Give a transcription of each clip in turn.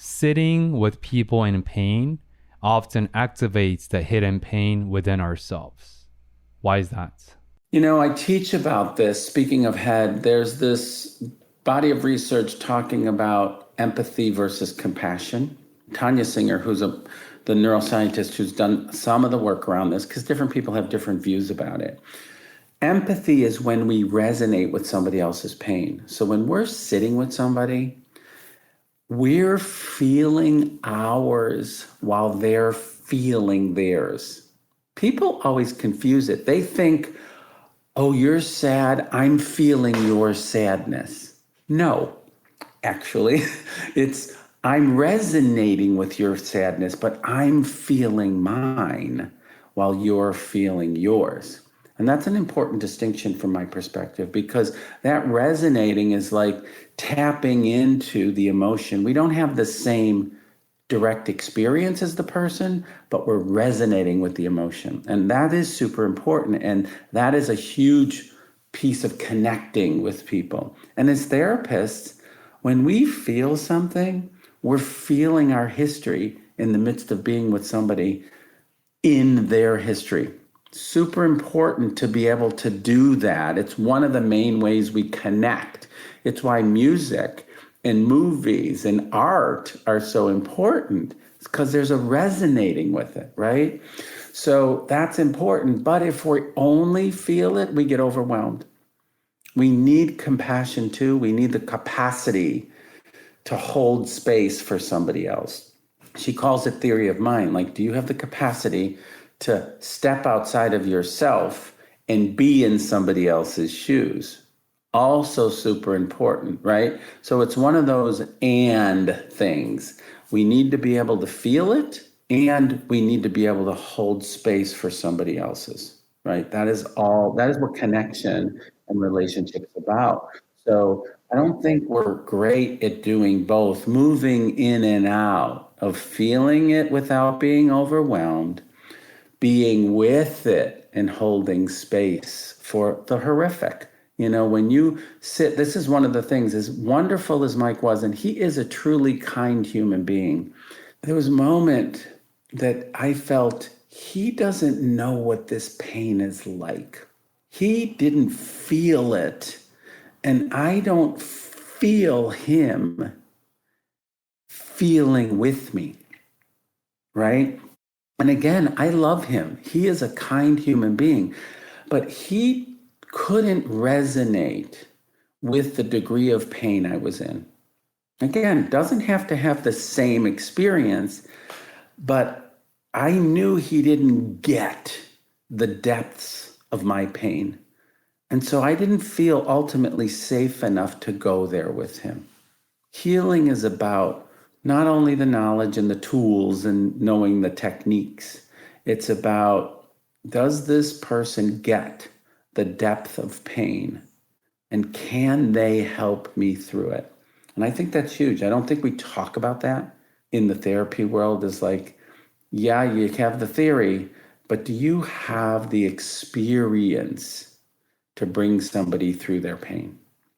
sitting with people in pain often activates the hidden pain within ourselves. Why is that? I teach about this. Speaking of head, there's this body of research talking about empathy versus compassion. Tanya Singer, the neuroscientist who's done some of the work around this, because different people have different views about it. Empathy is when we resonate with somebody else's pain. So when we're sitting with somebody, we're feeling ours while they're feeling theirs. People always confuse it. They think, oh, you're sad, I'm feeling your sadness. No, actually, it's I'm resonating with your sadness, but I'm feeling mine while you're feeling yours. And that's an important distinction from my perspective, because that resonating is like tapping into the emotion. We don't have the same direct experience as the person, but we're resonating with the emotion. And that is super important. And that is a huge piece of connecting with people. And as therapists, when we feel something, we're feeling our history in the midst of being with somebody in their history. Super important to be able to do that. It's one of the main ways we connect. It's why music and movies and art are so important. It's because there's a resonating with it, right? So that's important. But if we only feel it, we get overwhelmed. We need compassion too. We need the capacity to hold space for somebody else. She calls it theory of mind. Like, do you have the capacity to step outside of yourself and be in somebody else's shoes? Also super important, right? So it's one of those and things. We need to be able to feel it, and we need to be able to hold space for somebody else's, right? That is what connection and relationship's about. So I don't think we're great at doing both, moving in and out of feeling it without being overwhelmed, being with it and holding space for the horrific. When you sit, this is one of the things, as wonderful as Mike was, and he is a truly kind human being. There was a moment that I felt he doesn't know what this pain is like. He didn't feel it, and I don't feel him feeling with me, right? And again, I love him. He is a kind human being, but he couldn't resonate with the degree of pain I was in. Again, doesn't have to have the same experience, but I knew he didn't get the depths of my pain. And so I didn't feel ultimately safe enough to go there with him. Healing is about not only the knowledge and the tools and knowing the techniques. It's about, does this person get the depth of pain, and can they help me through it? And I think that's huge. I don't think we talk about that in the therapy world. Is like, yeah, you have the theory, but do you have the experience to bring somebody through their pain?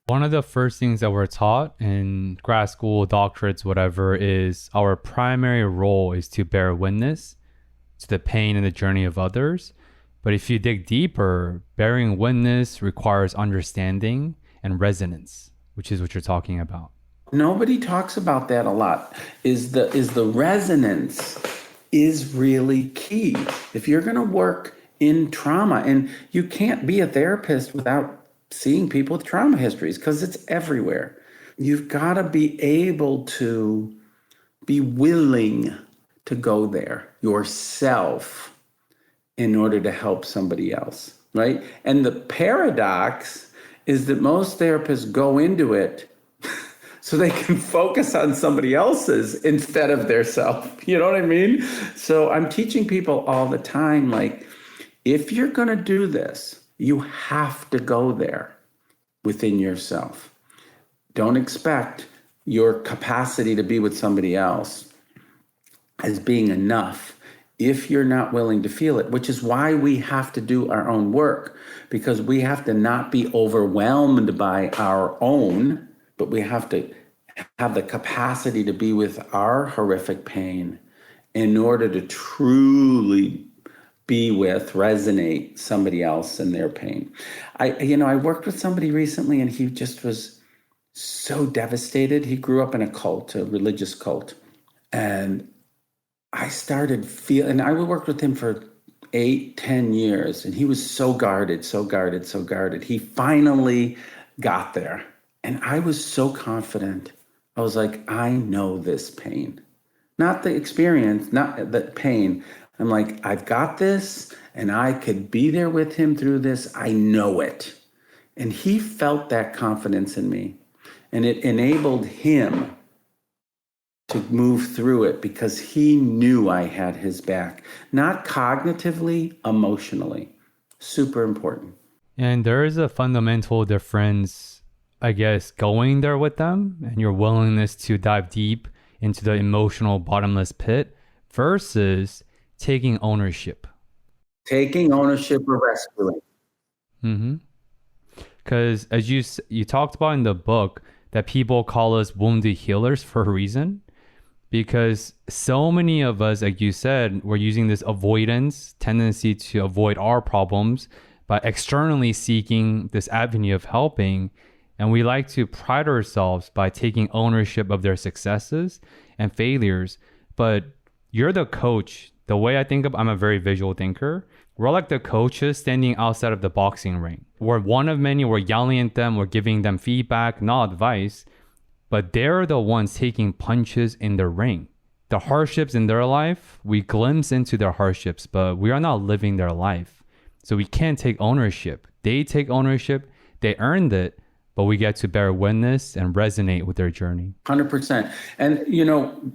One of the first things that we're taught in grad school, doctorates, whatever, is our primary role is to bear witness to the pain and the journey of others. But if you dig deeper, bearing witness requires understanding and resonance, which is what you're talking about. Nobody talks about that a lot. Is the resonance is really key. If you're going to work in trauma, and you can't be a therapist without seeing people with trauma histories, because it's everywhere. You've got to be able to be willing to go there yourself in order to help somebody else, right? And the paradox is that most therapists go into it so they can focus on somebody else's instead of their self. You know what I mean? So I'm teaching people all the time, like, if you're going to do this, you have to go there within yourself. Don't expect your capacity to be with somebody else as being enough if you're not willing to feel it, which is why we have to do our own work, because we have to not be overwhelmed by our own, but we have to have the capacity to be with our horrific pain in order to truly be with, resonate somebody else in their pain. I worked with somebody recently and he just was so devastated. He grew up in a cult, a religious cult. And I started feeling, I worked with him for 8, 10 years, and he was so guarded, so guarded, so guarded. He finally got there. And I was so confident. I was like, I know this pain, not the experience, not the pain. I'm like, I've got this and I could be there with him through this. I know it. And he felt that confidence in me, and it enabled him to move through it because he knew I had his back, not cognitively, emotionally. Super important. And there is a fundamental difference, I guess, going there with them and your willingness to dive deep into the emotional bottomless pit versus taking ownership. Taking ownership or rescuing. Mm-hmm. Because as you talked about in the book, that people call us wounded healers for a reason. Because so many of us, like you said, we're using this avoidance tendency to avoid our problems by externally seeking this avenue of helping. And we like to pride ourselves by taking ownership of their successes and failures. But you're the coach. The way I think of, I'm a very visual thinker. We're like the coaches standing outside of the boxing ring. We're one of many. We're yelling at them. We're giving them feedback, not advice. But they're the ones taking punches in the ring. The hardships in their life, we glimpse into their hardships, but we are not living their life. So we can't take ownership. They take ownership. They earned it, but we get to bear witness and resonate with their journey. 100%. And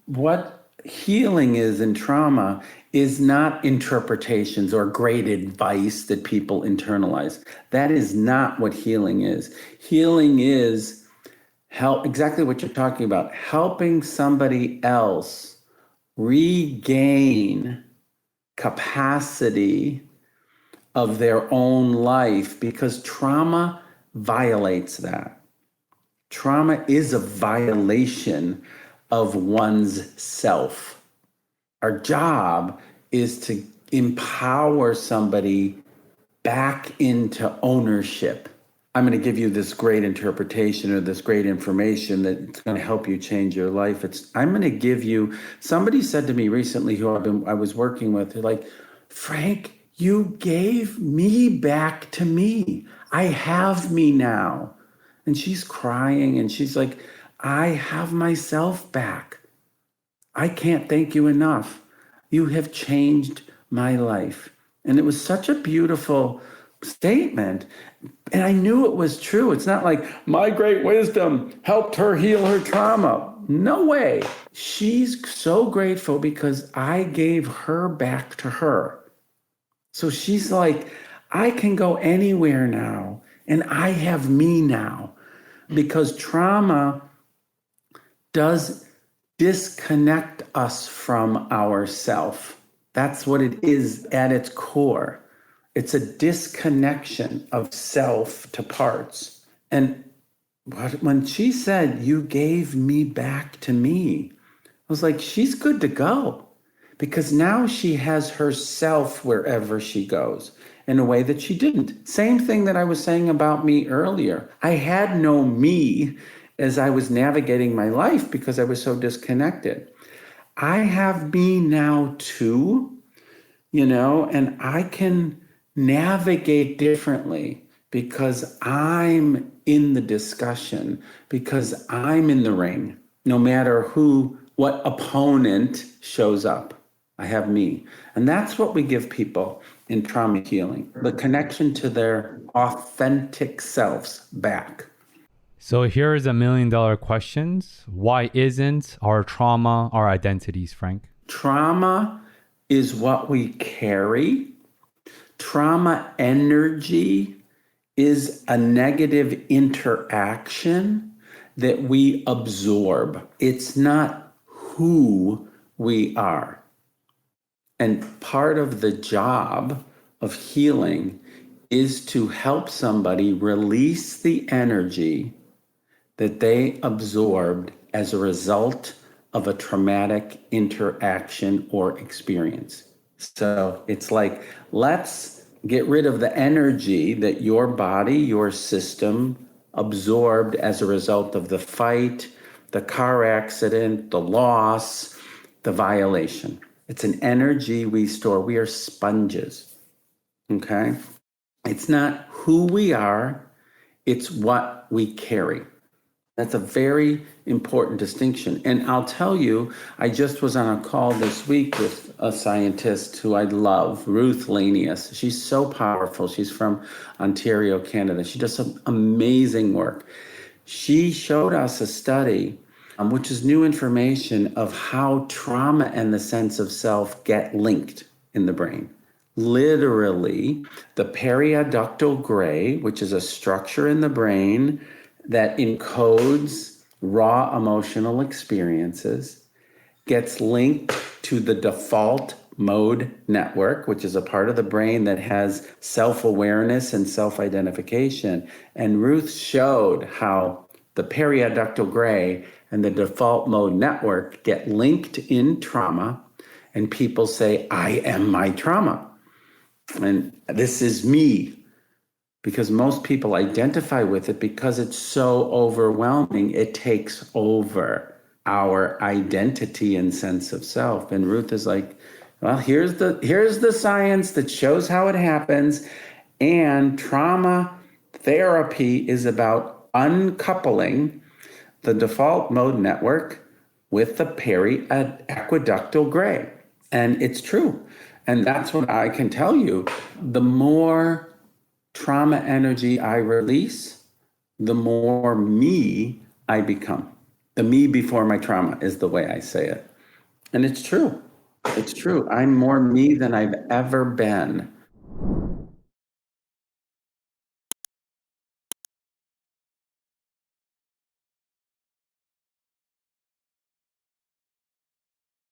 what healing is in trauma is not interpretations or great advice that people internalize. That is not what healing is. Healing is help, exactly what you're talking about, helping somebody else regain capacity of their own life, because trauma violates that. Trauma is a violation of one's self. Our job is to empower somebody back into ownership. I'm going to give you this great interpretation or this great information that's going to help you change your life. I'm going to give you, somebody said to me recently who I was working with, they're like, Frank, you gave me back to me. I have me now. And she's crying and she's like, I have myself back. I can't thank you enough. You have changed my life. And it was such a beautiful statement. And I knew it was true. It's not like my great wisdom helped her heal her trauma. No way. She's so grateful because I gave her back to her. So she's like, I can go anywhere now and I have me now, because trauma does disconnect us from ourself. That's what it is at its core. It's a disconnection of self to parts. And when she said, you gave me back to me, I was like, she's good to go, because now she has herself wherever she goes in a way that she didn't. Same thing that I was saying about me earlier. I had no me as I was navigating my life because I was so disconnected. I have me now too, and I can navigate differently because I'm in the discussion, because I'm in the ring, no matter what opponent shows up. I have me. And that's what we give people in trauma healing, the connection to their authentic selves back. So here's $1 million questions. Why isn't our trauma our identities, Frank? Trauma is what we carry. Trauma energy is a negative interaction that we absorb. It's not who we are. And part of the job of healing is to help somebody release the energy that they absorbed as a result of a traumatic interaction or experience. So it's like, let's get rid of the energy that your body, your system absorbed as a result of the fight, the car accident, the loss, the violation. It's an energy we store. We are sponges, okay? It's not who we are, it's what we carry. That's a very important distinction. And I'll tell you, I just was on a call this week with a scientist who I love, Ruth Lanius. She's so powerful. She's from Ontario, Canada. She does some amazing work. She showed us a study, which is new information, of how trauma and the sense of self get linked in the brain. Literally, the periaductal gray, which is a structure in the brain that encodes raw emotional experiences, gets linked to the default mode network, which is a part of the brain that has self-awareness and self-identification. And Ruth showed how the periaductal gray and the default mode network get linked in trauma, and people say, I am my trauma. And this is me, because most people identify with it because it's so overwhelming. It takes over our identity and sense of self. And Ruth is like, well, here's the science that shows how it happens. And trauma therapy is about uncoupling the default mode network with the periaqueductal gray. And it's true. And that's what I can tell you. The more trauma energy I release, the more me I become. The me before my trauma is the way I say it. And it's true. It's true. I'm more me than I've ever been